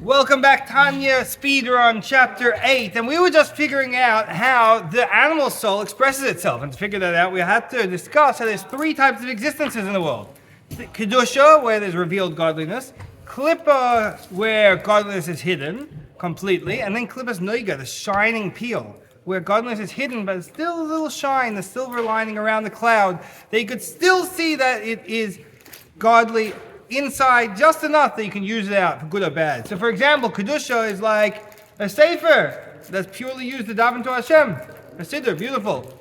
Welcome back, Tanya Speedrun Chapter 8, and we were just figuring out how the animal soul expresses itself, and to figure that out we had to discuss how there's three types of existences in the world. Kedusha, where there's revealed godliness, Klippa, where godliness is hidden completely, and then Klippas Noiga, the shining peel, where godliness is hidden but still a little shine, the silver lining around the cloud, that you could still see that it is godly inside just enough that you can use it out for good or bad. So for example, Kedusha is like a sefer that's purely used to daven to Hashem. A siddur, beautiful.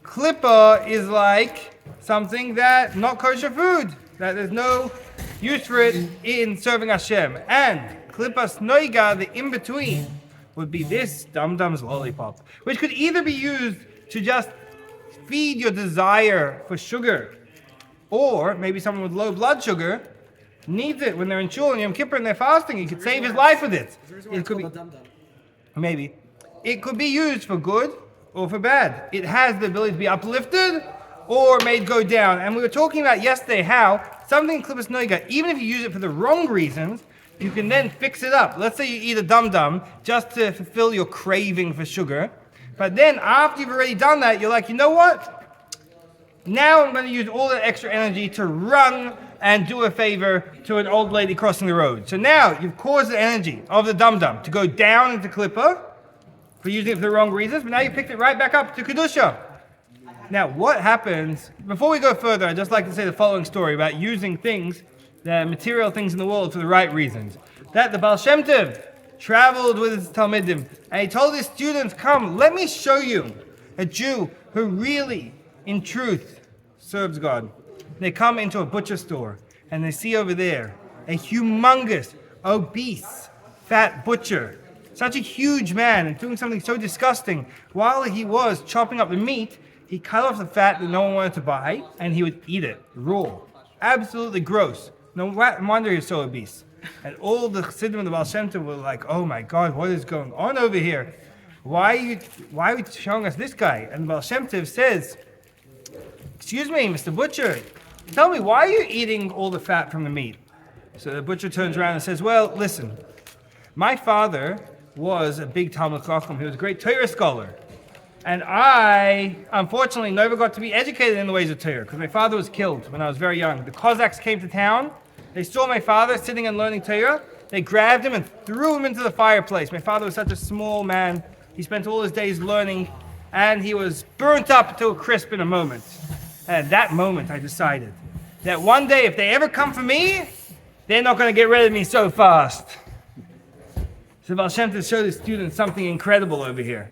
Klippa is like something that, not kosher food, that there's no use for it in serving Hashem. And Klippas Noiga, the in-between, would be this Dum-Dum's lollipop, which could either be used to just feed your desire for sugar, or maybe someone with low blood sugar needs it when they're in shul and Yom Kippur and they're fasting. You could save his life with it. It could be, maybe. It could be used for good or for bad. It has the ability to be uplifted or made go down. And we were talking about yesterday how something in Klippas Noiga, even if you use it for the wrong reasons, you can then fix it up. Let's say you eat a dum-dum just to fulfill your craving for sugar. But then after you've already done that, you're like, you know what? Now I'm going to use all that extra energy to run and do a favor to an old lady crossing the road. So now you've caused the energy of the dum-dum to go down into Klippa for using it for the wrong reasons, but now you picked it right back up to Kedusha. Now what happens, before we go further, I'd just like to say the following story about using things, the material things in the world for the right reasons. That the Baal Shem Tov traveled with his Talmidim and he told his students, come, let me show you a Jew who really, in truth, serves God. They come into a butcher store and they see over there a humongous, obese, fat butcher. Such a huge man and doing something so disgusting. While he was chopping up the meat, he cut off the fat that no one wanted to buy and he would eat it raw. Absolutely gross. No wonder he's so obese. And all the Chassidim of the Baal Shem Tov were like, oh my God, what is going on over here? Why are you showing us this guy? And the Baal Shem Tov says, excuse me, Mr. Butcher, tell me, why are you eating all the fat from the meat? So the butcher turns around and says, well, listen, my father was a big Talmud Chacham. He was a great Torah scholar. And I, unfortunately, never got to be educated in the ways of Torah because my father was killed when I was very young. The Cossacks came to town. They saw my father sitting and learning Torah. They grabbed him and threw him into the fireplace. My father was such a small man. He spent all his days learning, and he was burnt up to a crisp in a moment. And at that moment, I decided that one day, if they ever come for me, they're not going to get rid of me so fast. So Baal Shem Tov showed his students something incredible over here.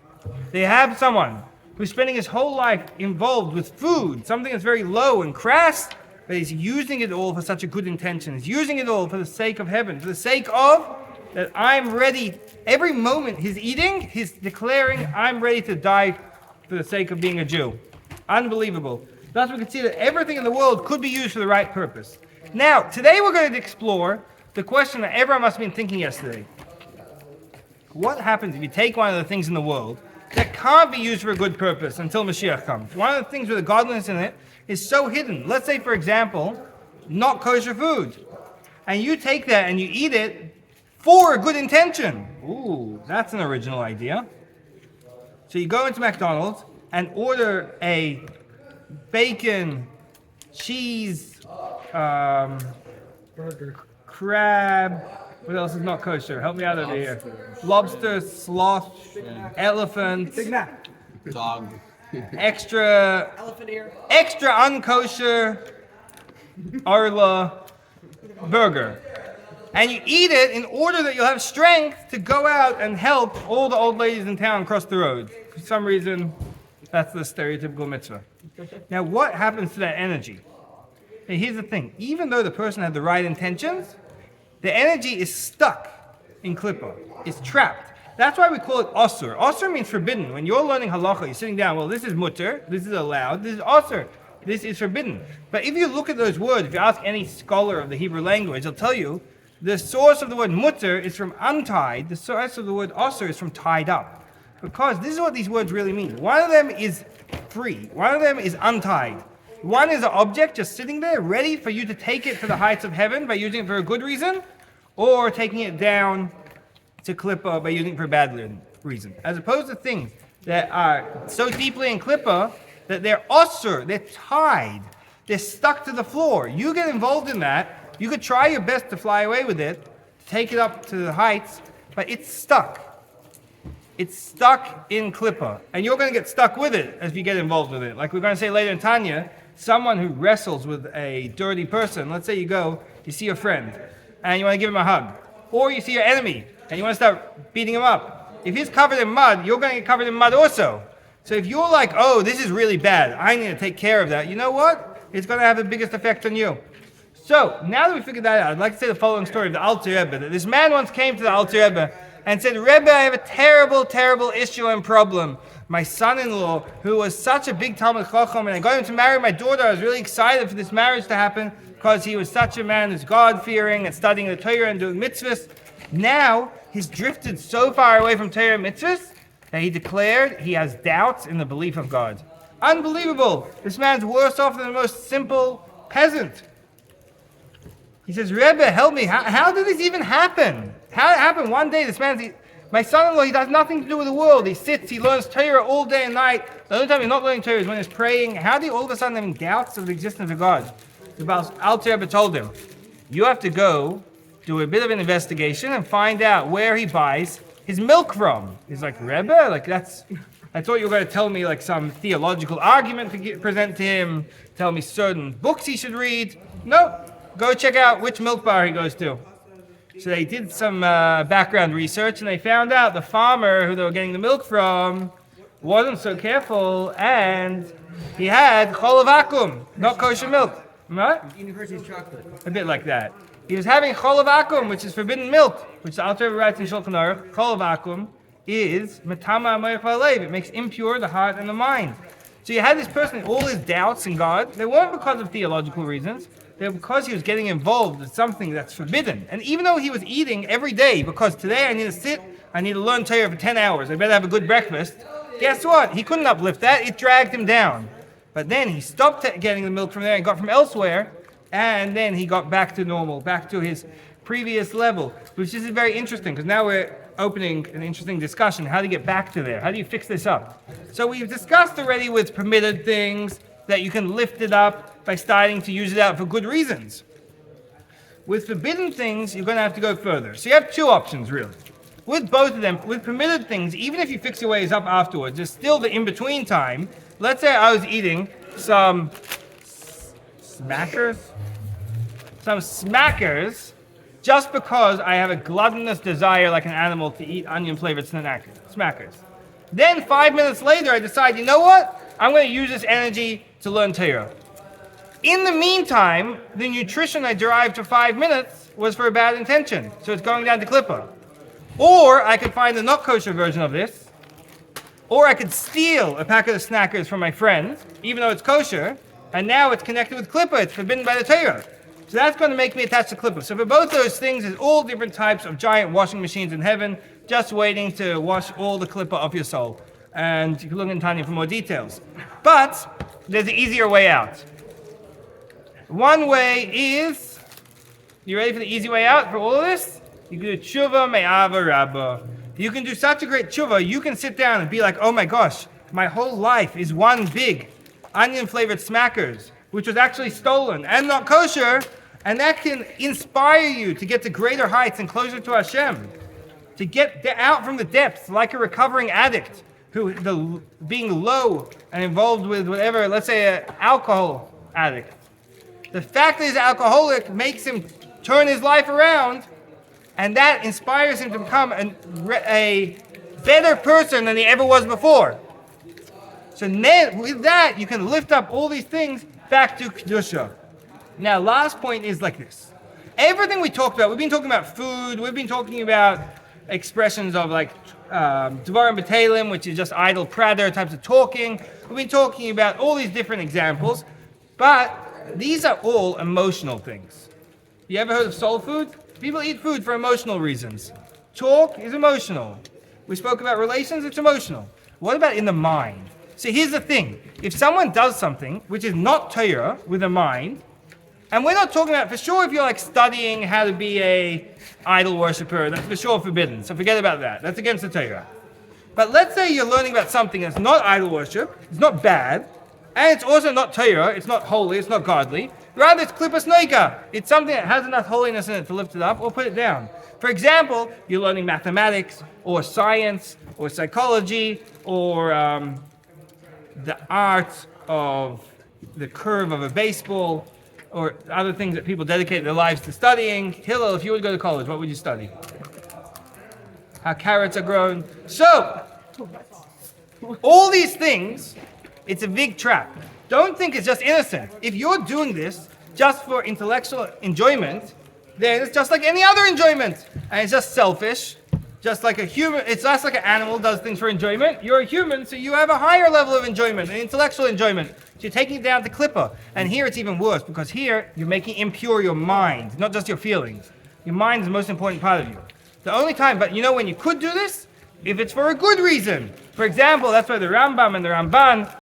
They have someone who's spending his whole life involved with food, something that's very low and crass, but he's using it all for such a good intention. He's using it all for the sake of heaven, for the sake of that I'm ready. Every moment he's eating, he's declaring, I'm ready to die for the sake of being a Jew. Unbelievable. Thus we can see that everything in the world could be used for the right purpose. Now, today we're going to explore the question that everyone must have been thinking yesterday. What happens if you take one of the things in the world that can't be used for a good purpose until Mashiach comes? One of the things with the godliness in it is so hidden. Let's say, for example, not kosher food. And you take that and you eat it for a good intention. Ooh, that's an original idea. So you go into McDonald's and order a bacon, cheese, burger, crab. What else is not kosher? Help me out over here. Lobster, sloth, elephant, dog, extra unkosher, arla, burger. And you eat it in order that you'll have strength to go out and help all the old ladies in town cross the road. For some reason, that's the stereotypical mitzvah. Now, what happens to that energy? Now, here's the thing. Even though the person had the right intentions, the energy is stuck in Klippa. It's trapped. That's why we call it Asur. Asur means forbidden. When you're learning halacha, you're sitting down, well, this is mutter, this is allowed, this is Asur, this is forbidden. But if you look at those words, if you ask any scholar of the Hebrew language, they'll tell you the source of the word mutter is from untied, the source of the word Asur is from tied up. Because this is what these words really mean. One of them is free, one of them is untied. One is an object just sitting there, ready for you to take it to the heights of heaven by using it for a good reason, or taking it down to Klippa by using it for a bad reason. As opposed to things that are so deeply in Klippa that they're usur, they're tied, they're stuck to the floor. You get involved in that, you could try your best to fly away with it, take it up to the heights, but it's stuck. It's stuck in Klippa, and you're going to get stuck with it as you get involved with it. Like we're going to say later in Tanya, someone who wrestles with a dirty person, let's say you see your friend, and you want to give him a hug. Or you see your enemy, and you want to start beating him up. If he's covered in mud, you're going to get covered in mud also. So if you're like, oh, this is really bad, I need to take care of that, you know what? It's going to have the biggest effect on you. So, now that we figured that out, I'd like to say the following story of the Alter Rebbe. That this man once came to the Alter Rebbe and said, Rebbe, I have a terrible, terrible issue and problem. My son-in-law, who was such a big Talmud Chacham, and I got him to marry my daughter, I was really excited for this marriage to happen because he was such a man who's God-fearing and studying the Torah and doing mitzvahs. Now, he's drifted so far away from Torah and mitzvahs that he declared he has doubts in the belief of God. Unbelievable. This man's worse off than the most simple peasant. He says, Rebbe, help me. How did this even happen? How did it happen one day? My son-in-law, he has nothing to do with the world. He sits, he learns Torah all day and night. The only time he's not learning Torah is when he's praying. How do you all of a sudden having doubts of the existence of God? The Alter Rebbe told him, you have to go do a bit of an investigation and find out where he buys his milk from. He's like, Rebbe, I thought you were going to tell me like some theological argument to present to him, tell me certain books he should read. No. Go check out which milk bar he goes to. So they did some background research and they found out the farmer who they were getting the milk from wasn't so careful and he had chol vacuum, not kosher milk. Right? University chocolate. A bit like that. He was having chol vacuum, which is forbidden milk, which the Alter Rebbe writes in Shulchan Aruch. Chol vacuum is metama hamoich v'halev. It makes impure the heart and the mind. So you had this person, all his doubts in God, they weren't because of theological reasons. They're because he was getting involved in something that's forbidden. And even though he was eating every day, because today I need to sit, I need to learn Torah for 10 hours, I better have a good breakfast, guess what? He couldn't uplift that, it dragged him down. But then he stopped getting the milk from there and got from elsewhere, and then he got back to normal, back to his previous level, which is very interesting, because now we're opening an interesting discussion. How do you get back to there? How do you fix this up? So we've discussed already with permitted things, that you can lift it up by starting to use it out for good reasons. With forbidden things, you're going to have to go further. So you have two options, really. With both of them, with permitted things, even if you fix your ways up afterwards, there's still the in-between time. Let's say I was eating some smackers, just because I have a gluttonous desire like an animal to eat onion-flavored smackers. Then 5 minutes later, I decide, you know what? I'm going to use this energy to learn Torah. In the meantime, the nutrition I derived for 5 minutes was for a bad intention, so it's going down to Klippa. Or I could find the not kosher version of this, or I could steal a packet of snackers from my friend, even though it's kosher, and now it's connected with Klippa, it's forbidden by the Torah. So that's going to make me attached to Klippa. So for both those things, there's all different types of giant washing machines in heaven, just waiting to wash all the Klippa off your soul. And you can look in Tanya for more details. But there's an easier way out. One way is, you ready for the easy way out for all of this? You can do tshuva me'ava rabba. You can do such a great tshuva, you can sit down and be like, oh my gosh, my whole life is one big onion-flavored smackers, which was actually stolen and not kosher, and that can inspire you to get to greater heights and closer to Hashem, to get out from the depths like a recovering addict, who being low and involved with whatever, let's say an alcohol addict. The fact that he's alcoholic makes him turn his life around, and that inspires him to become a better person than he ever was before. So with that, you can lift up all these things back to Kedusha. Now, last point is like this. Everything we talked about, we've been talking about food, we've been talking about expressions of like Dvarim B'Teilim, which is just idle prater types of talking. We've been talking about all these different examples, but these are all emotional things. You ever heard of soul food? People eat food for emotional reasons. Talk is emotional. We spoke about relations, it's emotional. What about in the mind? See, here's the thing. If someone does something which is not Torah with a mind, And we're not talking about, for sure, if you're like studying how to be a idol worshiper, that's for sure forbidden. So forget about that. That's against the Torah. But let's say you're learning about something that's not idol worship, it's not bad, and it's also not Torah, it's not holy, it's not godly. Rather, it's klipas noika. It's something that has enough holiness in it to lift it up or put it down. For example, you're learning mathematics, or science, or psychology, or the art of the curve of a baseball, or other things that people dedicate their lives to studying. Hillel, if you would go to college, what would you study? How carrots are grown. So, all these things, it's a big trap. Don't think it's just innocent. If you're doing this just for intellectual enjoyment, then it's just like any other enjoyment. And it's just selfish. Just like a human, it's just like an animal does things for enjoyment. You're a human, so you have a higher level of enjoyment, an intellectual enjoyment. So you're taking it down to klippa. And here it's even worse, because here you're making impure your mind, not just your feelings. Your mind is the most important part of you. The only time, but you know when you could do this? If it's for a good reason. For example, that's why the Rambam and the Ramban